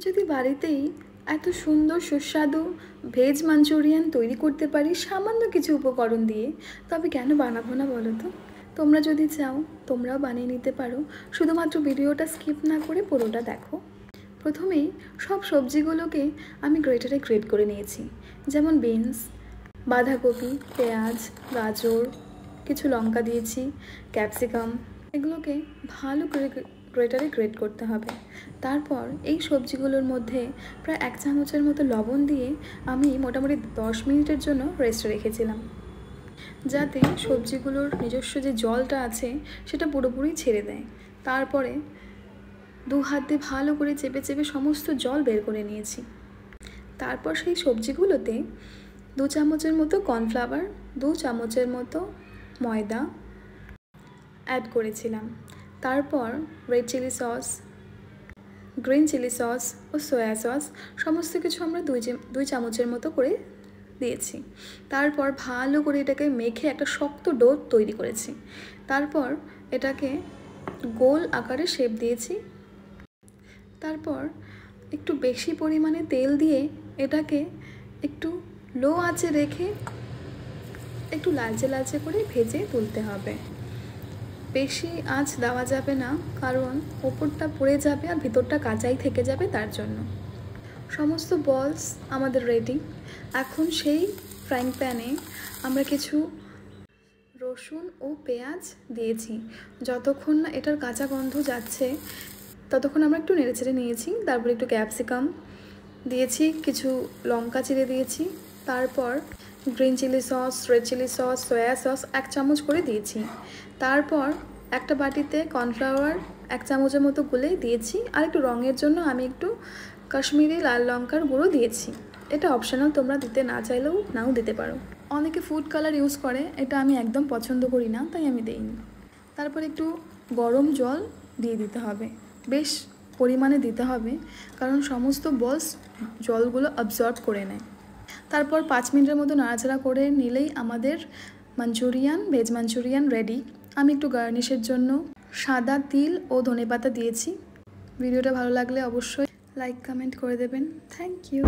যদি বাড়িতেই এত সুন্দর সুস্বাদু ভেজ মাঞ্চুরিয়ান তৈরি করতে পারি সামান্য কিছু উপকরণ দিয়ে, তবে কেন বানাবো না বলো তো? তোমরা যদি চাও তোমরাও বানিয়ে নিতে পারো, শুধুমাত্র ভিডিওটা স্কিপ না করে পুরোটা দেখো। প্রথমেই সব সবজিগুলোকে আমি গ্রেটারে গ্রেট করে নিয়েছি, যেমন বিনস, বাঁধাকপি, পেঁয়াজ, গাজর, কিছু লঙ্কা দিয়েছি, ক্যাপসিকাম। এগুলোকে ভালো করে গ্রেটারে গ্রেট করতে হবে। তারপর এই সবজিগুলোর মধ্যে প্রায় 1 চামচের মতো লবণ দিয়ে আমি মোটামুটি 10 মিনিটের জন্য রেস্টে রেখেছিলাম, যাতে সবজিগুলোর নিজস্ব যে জলটা আছে সেটা পুরোপুরি ছেড়ে দেয়। তারপরে 2 হাত দিয়ে ভালো করে চেপে চেপে সমস্ত জল বের করে নিয়েছি। তারপর সেই সবজিগুলোতে 2 চামচের মতো কর্নফ্লাওয়ার, 2 চামচের মতো ময়দা অ্যাড করেছিলাম। তারপর red chilli sauce, green chilli sauce ও সয়া সস সমস্ত কিছু আমরা 2 চামচের মতো করে দিয়েছি। তারপর ভালো করে এটাকে মেখে একটা শক্ত ডো তৈরি করেছি। তারপর এটাকে গোল আকারে শেপ দিয়েছি। তারপর একটু বেশি পরিমাণে তেল দিয়ে এটাকে একটু লো আঁচে রেখে একটু লালচে লালচে করে ভেজে তুলতে হবে। বেশি আঁচ দেওয়া যাবে না, কারণ ওপরটা পুড়ে যাবে আর ভিতরটা কাঁচাই থেকে যাবে। তার জন্য সমস্ত বলস আমাদের রেডি। এখন সেই ফ্রাইং প্যানে আমরা কিছু রসুন ও পেঁয়াজ দিয়েছি। যতক্ষণ না এটার কাঁচা গন্ধ যাচ্ছে ততক্ষণ আমরা একটু নেড়েচেড়ে নিয়েছি। তারপর একটু ক্যাপসিকাম দিয়েছি, কিছু লঙ্কা চিড়ে দিয়েছি। তারপর green chilli sauce, red chilli sauce, soya sauce 1 চামচ করে দিয়েছি। তারপর একটা বাটিতে কর্নফ্লাওয়ার 1 চামচের মতো গুলে দিয়েছি। আর একটু রঙের জন্য আমি একটু কাশ্মীরি লাল লঙ্কার গুঁড়ো দিয়েছি। এটা অপশনাল, তোমরা দিতে না চাইলেও নাও দিতে পারো। অনেকে ফুড কালার ইউজ করে, এটা আমি একদম পছন্দ করি না, তাই আমি দিইনি। তারপর একটু গরম জল দিয়ে দিতে হবে, বেশ পরিমাণে দিতে হবে, কারণ সমস্ত বলস জলগুলো অবজর্ব করে নেয়। তারপর 5 মিনিটের মতো নাড়াচাড়া করে নিলেই আমাদের মাঞ্চুরিয়ান, ভেজ মাঞ্চুরিয়ান রেডি। আমি একটু গার্নিশের জন্য সাদা তিল ও ধনেপাতা দিয়েছি। ভিডিওটা ভালো লাগলে অবশ্যই লাইক কমেন্ট করে দেবেন। Thank you.